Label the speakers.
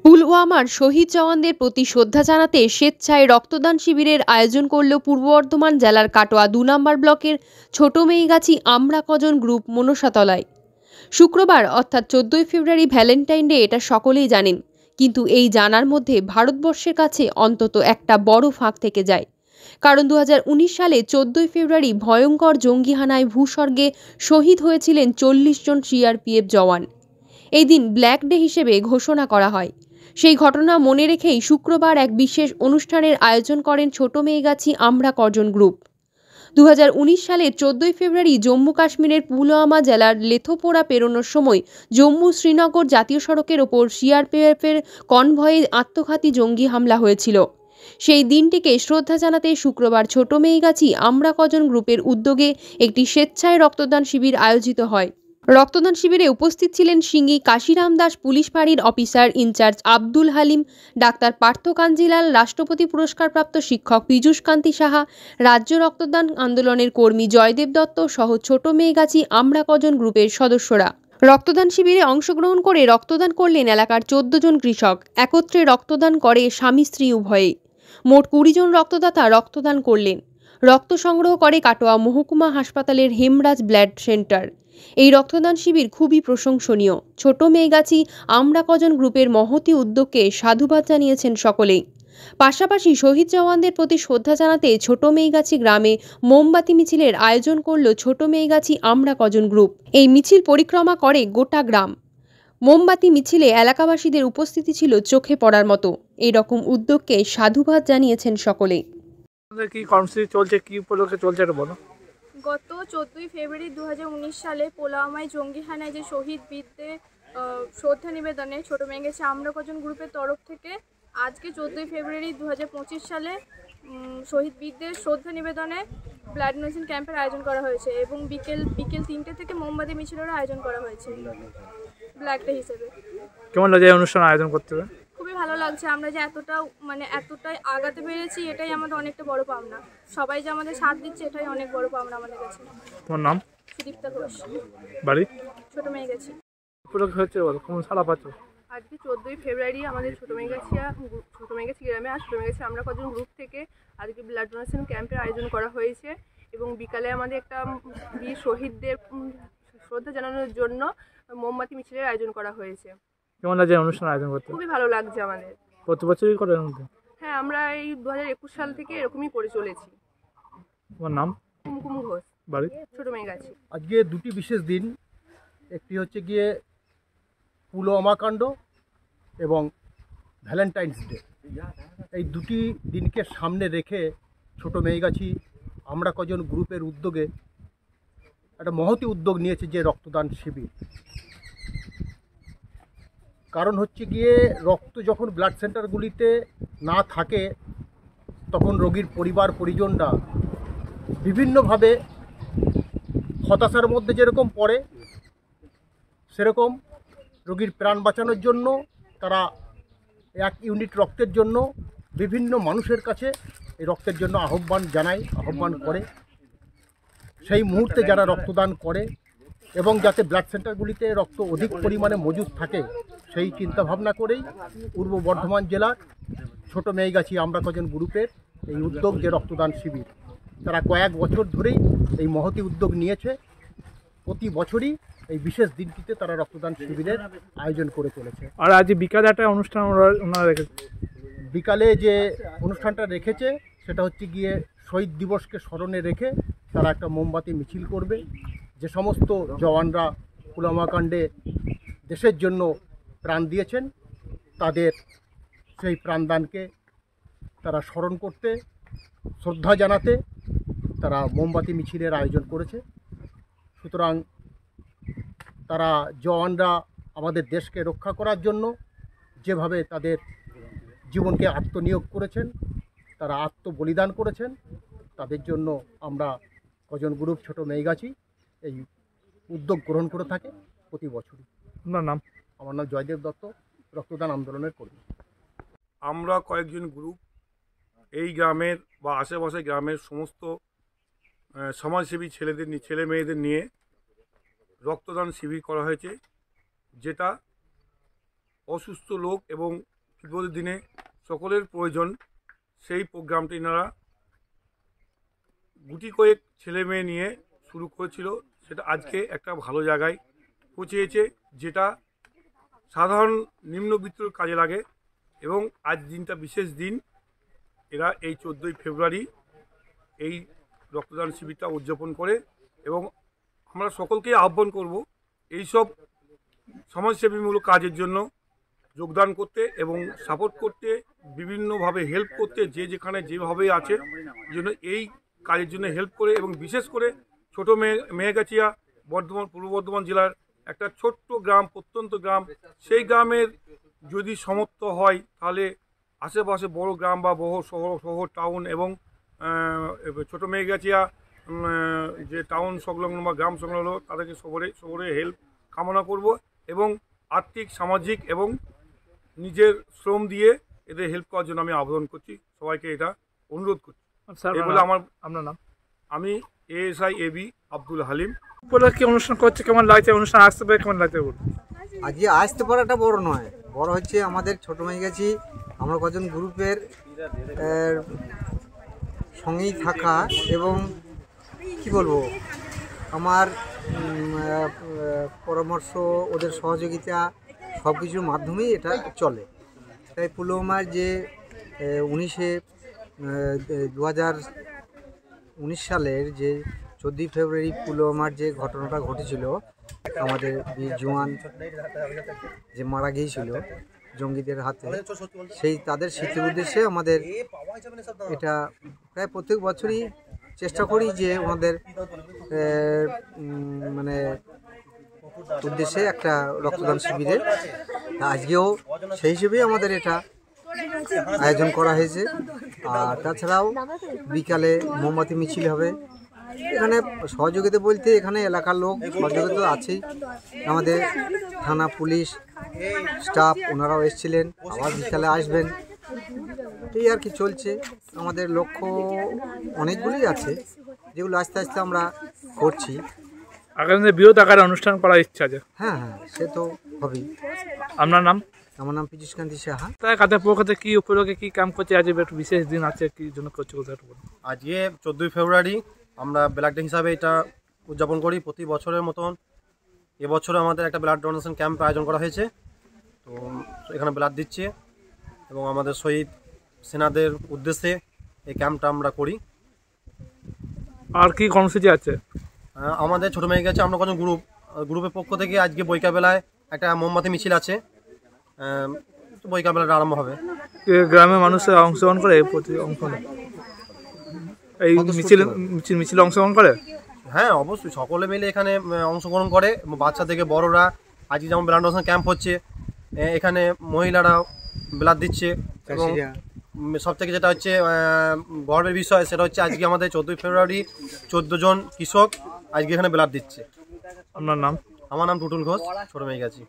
Speaker 1: পুলওয়ামার শহীদ জওয়ানদের প্রতি শ্রদ্ধা জানাতে স্বেচ্ছায় রক্তদান শিবিরের আয়োজন করল পূর্ব বর্ধমান জেলার কাটোয়া ২ নম্বর ব্লকের ছোট মেইগাছি আমরা কজন গ্রুপ মনসাতলায়। শুক্রবার অর্থাৎ ১৪ই ফেব্রুয়ারি ভ্যালেন্টাইন ডে, এটা সকলেই জানেন, কিন্তু এই জানার মধ্যে ভারতবর্ষের কাছে অন্তত একটা বড় ফাঁক থেকে যায়। কারণ ২০১৯ সালে ১৪ই ফেব্রুয়ারি ভয়ঙ্কর জঙ্গি হানায় ভূস্বর্গে শহীদ হয়েছিলেন ৪০ জন সিআরপিএফ জওয়ান। এই দিন ব্ল্যাক ডে হিসেবে ঘোষণা করা হয়। সেই ঘটনা মনে রেখেই শুক্রবার এক বিশেষ অনুষ্ঠানের আয়োজন করেন ছোট মেইগাছি আমরা কজন গ্রুপ। ২০১৯ সালের ১৪ই ফেব্রুয়ারি জম্মু কাশ্মীরের পুলওয়ামা জেলার লেথোপোরা পেরোনোর সময় জম্মু শ্রীনগর জাতীয় সড়কের ওপর সিআরপিএফের কনভয়ে আত্মঘাতী জঙ্গি হামলা হয়েছিল। সেই দিনটিকে শ্রদ্ধা জানাতে শুক্রবার ছোট মেইগাছি আমরা কজন গ্রুপের উদ্যোগে একটি স্বেচ্ছায় রক্তদান শিবির আয়োজিত হয়। রক্তদান শিবিরে উপস্থিত ছিলেন সিঙ্গি কাশিরাম দাস পুলিশ ফাঁড়ির officer in charge Abdul Halim, doctor Partha Kanjilal, রাষ্ট্রপতি পুরস্কারপ্রাপ্ত শিক্ষক পীযূষ কান্তি সাহা, রাজ্য রক্তদান আন্দোলনের কর্মী জয়দেব দত্ত সহ ছোট মেইগাছি আমরা কজন গ্রুপের সদস্যরা। রক্তদান শিবিরে অংশগ্রহণ করে রক্তদান করলেন এলাকার ১৪ জন কৃষক। একত্রে রক্তদান করে স্বামী স্ত্রী উভয়ে। মোট ২০ জন রক্তদাতা রক্তদান করলেন। রক্ত সংগ্রহ করে কাটোয়া মহকুমা হাসপাতালের হেমরাজ ব্লাড সেন্টার। এই রক্তদান শিবির খুবই প্রশংসনীয়। ছোট মেইগাছি আমরা কজন গ্রুপের মহতী উদ্যোগকে সাধুবাদ জানিয়েছেন সকলেই। পাশাপাশি শহীদ জওয়ানদের প্রতি শ্রদ্ধা জানাতে ছোট মেইগাছি গ্রামে মোমবাতি মিছিলের আয়োজন করল ছোট মেইগাছি আমরা কজন গ্রুপ। এই মিছিল পরিক্রমা করে গোটা গ্রাম। মোমবাতি মিছিলে এলাকাবাসীদের উপস্থিতি ছিল চোখে পড়ার মতো। এই রকম উদ্যোগকে সাধুবাদ জানিয়েছেন সকলেই।
Speaker 2: কি কর্মসূচি চলছে, কি উপলক্ষে চলছে এটা বলো।
Speaker 3: গত 14ই ফেব্রুয়ারি 2019 সালে পুলওয়ামায় জঙ্গি হানায় যে শহীদ বীরদের শ্রদ্ধা নিবেদনে ছোট মেইগাছি আমরা কজন গ্রুপের তরফ থেকে আজকে 14ই ফেব্রুয়ারি 2025 সালে শহীদ বীরদের শ্রদ্ধা নিবেদনে ব্লাড ডোনেশন ক্যাম্পের আয়োজন করা হয়েছে এবং বিকেল 3টে থেকে মোমবাতি মিছিলেরও আয়োজন করা হয়েছে ব্ল্যাক ডে হিসেবে।
Speaker 2: কেমন লাগে এই অনুষ্ঠান আয়োজন করতে?
Speaker 3: খুবই ভালো লাগছে। আমরা যে এতটাই আগাতে পেরেছি, এটাই আমাদের অনেকটা বড় পাওনা। সবাই যে আমাদের সাথ দিচ্ছে, এটাই অনেক বড় পাওনা আমাদের কাছে।
Speaker 2: তোমার নাম?
Speaker 3: সুদীপ্তা ঘোষ,
Speaker 2: বাড়ি
Speaker 3: ছোট মেইগাছি।
Speaker 2: উপলক্ষে হচ্ছে বলো, কোন সাড়া পাচ্ছ?
Speaker 4: আজকে 14ই ফেব্রুয়ারি আমাদের ছোট মেইগাছি গ্রামে আর ছোট মেইগাছি আমরা কজন গ্রুপ থেকে আজকে ব্লাড ডোনেশন ক্যাম্পের আয়োজন করা হয়েছে এবং বিকালে আমাদের একটা বীর শহীদদের শ্রদ্ধা জানানোর জন্য মোমবাতি মিছিলের আয়োজন করা হয়েছে।
Speaker 2: কেমন লাগে অনুষ্ঠান আয়োজন করতে?
Speaker 4: খুবই ভালো লাগছে আমাদের।
Speaker 2: প্রতি বছরই করেন?
Speaker 4: হ্যাঁ, আমরা এই 2021 সাল থেকে এরকমই করে চলেছি।
Speaker 2: তোমার নাম?
Speaker 4: কুমকুম ঘোষ,
Speaker 2: বাড়ি?
Speaker 4: ছোট মেইগাছি।
Speaker 5: আজকে দুটি বিশেষ দিন, একটি হচ্ছে গিয়ে পুলওয়ামা কাণ্ড এবং ভ্যালেন্টাইন্স ডে। এই দুটি দিনকে সামনে রেখে ছোট মেইগাছি আমরা কজন গ্রুপের উদ্যোগে একটা মহতী উদ্যোগ নিয়েছে, যে রক্তদান শিবির। কারণ হচ্ছে গিয়ে রক্ত যখন ব্লাড সেন্টারগুলিতে না থাকে, তখন রোগীর পরিবার পরিজনরা বিভিন্নভাবে হতাশার মধ্যে যেরকম পড়ে, সেরকম রোগীর প্রাণ বাঁচানোর জন্য তারা 1 ইউনিট রক্তের জন্য বিভিন্ন মানুষের কাছে এই রক্তের জন্য আহ্বান করে। সেই মুহূর্তে যারা রক্তদান করে এবং যাতে ব্লাড সেন্টারগুলিতে রক্ত অধিক পরিমাণে মজুদ থাকে, সেই চিন্তাভাবনা করেই পূর্ব বর্ধমান জেলার ছোট মেইগাছি আমরা কজন গ্রুপের এই উদ্যোগ, যে রক্তদান শিবির। তারা কয়েক বছর ধরেই এই মহতী উদ্যোগ নিয়েছে। প্রতি বছরই এই বিশেষ দিনটিতে তারা রক্তদান শিবিরের আয়োজন করে চলেছে।
Speaker 2: আর আজ বিকালে একটা অনুষ্ঠান ওনারা রেখেছে।
Speaker 5: বিকালে যে অনুষ্ঠানটা রেখেছে সেটা হচ্ছে গিয়ে শহীদ দিবসকে স্মরণে রেখে তারা একটা মোমবাতি মিছিল করবে। যে সমস্ত জওয়ানরা পুলওয়ামা কাণ্ডে দেশের জন্য প্রাণ দিয়েছেন, তাদের সেই প্রাণদানকে তারা স্মরণ করতে, শ্রদ্ধা জানাতে তারা মোমবাতি মিছিলের আয়োজন করেছে। সুতরাং তারা জওয়ানরা আমাদের দেশকে রক্ষা করার জন্য যেভাবে তাদের জীবনকে আত্মনিয়োগ করেছেন, তারা আত্মবলিদান করেছেন, তাদের জন্য আমরা কজন গ্রুপ ছোট মেইগাছি এই উদ্যোগ গ্রহণ করে থাকে প্রতি বছরই।
Speaker 2: আপনার নাম?
Speaker 5: আমার নাম জয়দেব দত্ত, রক্তদান আন্দোলনের কর্মী।
Speaker 6: আমরা কয়েকজন গ্রুপ এই গ্রামের বা আশেপাশে গ্রামের সমস্ত সমাজসেবী ছেলে মেয়েদের নিয়ে রক্তদান শিবির করা হয়েছে, যেটা অসুস্থ লোক এবং বিপদের দিনে সকলের প্রয়োজন, সেই প্রোগ্রামটি এনারা গুটি কয়েক ছেলে মেয়ে নিয়ে শুরু করেছিল। সেটা আজকে একটা ভালো জায়গায় পৌঁছেছে, যেটা সাধারণ নিম্নবিত্তর কাজে লাগে। এবং আজ দিনটা বিশেষ দিন, এরা এই 14ই ফেব্রুয়ারি এই রক্তদান শিবিরটা উদযাপন করে। এবং আমরা সকলকেই আহ্বান করব এইসব সমাজসেবীমূলক কাজের জন্য যোগদান করতে এবং সাপোর্ট করতে, বিভিন্নভাবে হেল্প করতে, যে যেখানে যেভাবে আছে যেন এই কাজের জন্য হেল্প করে। এবং বিশেষ করে ছোটো মেয়েগাছিয়া পূর্ব বর্ধমান জেলার একটা ছোট্ট গ্রাম, প্রত্যন্ত গ্রাম, সেই গ্রামের যদি সমর্থ হয় তাহলে আশেপাশে বড় গ্রাম বা বড় শহর টাউন এবং ছোটো মেয়েগাছিয়া যে টাউন সংলগ্ন বা গ্রাম সংলগ্ন তাদেরকে সবরে হেল্প কামনা করব। এবং আর্থিক, সামাজিক এবং নিজের শ্রম দিয়ে এদের হেল্প করার জন্য আমি আবেদন করছি, সবাইকে এটা অনুরোধ করছি। এই বলে
Speaker 2: আপনার নাম?
Speaker 6: আমি ASI AB আব্দুল হালিম।
Speaker 2: উপলক্ষে অনুষ্ঠান করছে, কেমন লাগছে? অনুষ্ঠান আসতে পারে কেমন লাগছে?
Speaker 7: আজকে আসতে পারাটা বড় নয়, বড় হচ্ছে আমাদের ছোটো মেয়েগাছি আমরা কজন গ্রুপের সঙ্গেই থাকা এবং কি বলবো, আমার পরামর্শ, ওদের সহযোগিতা সব কিছুর মাধ্যমেই এটা চলে। তাই পুলওয়ামার যে 2019 সালের যে 14ই ফেব্রুয়ারি পুলওয়ামার যে ঘটনাটা ঘটেছিল, আমাদের বীর জওয়ান যে মারা গিয়েছিল জঙ্গিদের হাতে, সেই তাদের স্মৃতির উদ্দেশ্যে আমাদের এটা প্রায় প্রত্যেক বছরই চেষ্টা করি যে ওনাদের মানে উদ্দেশ্যে একটা রক্তদান শিবিরের। আজকেও সেই হিসেবেই আমাদের এটা আয়োজন করা হয়েছে। আর তাছাড়াও বিকালে মোমবাতি মিছিল হবে। এখানে সহযোগিতা বলতে এখানে এলাকার লোক সহযোগিতা আছেই, আমাদের থানা পুলিশ স্টাফ ওনারাও এসেছিলেন, আবার বিকালে আসবেন। এই আর কি চলছে। আমাদের লক্ষ্য অনেকগুলি আছে যেগুলো আস্তে আস্তে আমরা করছি।
Speaker 2: আগামী বৃহৎ আকারে অনুষ্ঠান করার ইচ্ছা আছে?
Speaker 7: হ্যাঁ, সে তো হবেই।
Speaker 2: আপনার নাম?
Speaker 7: আমার নাম পীযুষকান্তি সাহা।
Speaker 2: তাই কাদের পক্ষে কি উপলক্ষে কি কাম করছে? আজ একটু বিশেষ দিন আছে, কি জন্য করছে?
Speaker 8: আজকে 14ই ফেব্রুয়ারি আমরা ব্লাড ডে হিসাবে এটা উদযাপন করি প্রতি বছরের মতন। এবছরও আমাদের একটা ব্লাড ডোনেশন ক্যাম্প আয়োজন করা হয়েছে। তো এখানে ব্লাড দিচ্ছে এবং আমাদের শহীদ সেনাদের উদ্দেশ্যে এই ক্যাম্পটা আমরা করি।
Speaker 2: আর কি কর্মসূচি আছে?
Speaker 8: আমাদের ছোটো মেয়েগাছি আমরা কজন গ্রুপের পক্ষ থেকে আজকে বৈকালবেলায় একটা মোমবাতি মিছিল আছে, বৈকালবেলাটা আরম্ভ হবে।
Speaker 2: গ্রামের মানুষের অংশগ্রহণ করে এই মিছিল অংশগ্রহণ করে?
Speaker 8: হ্যাঁ, অবশ্যই সকলে মিলে এখানে অংশগ্রহণ করে। বাচ্চা থেকে বড়রা, আজকে যেমন ব্লাড ডোনেশন ক্যাম্প হচ্ছে, এখানে মহিলারা ব্লাড দিচ্ছে। এবং সব থেকে যেটা হচ্ছে গর্বের বিষয়, সেটা হচ্ছে আজকে আমাদের 14ই ফেব্রুয়ারি 14 জন কৃষক আজকে এখানে ব্লাড দিচ্ছে।
Speaker 2: আপনার নাম?
Speaker 8: আমার নাম টুটুল ঘোষ, ছোটো মেয়েগাছি।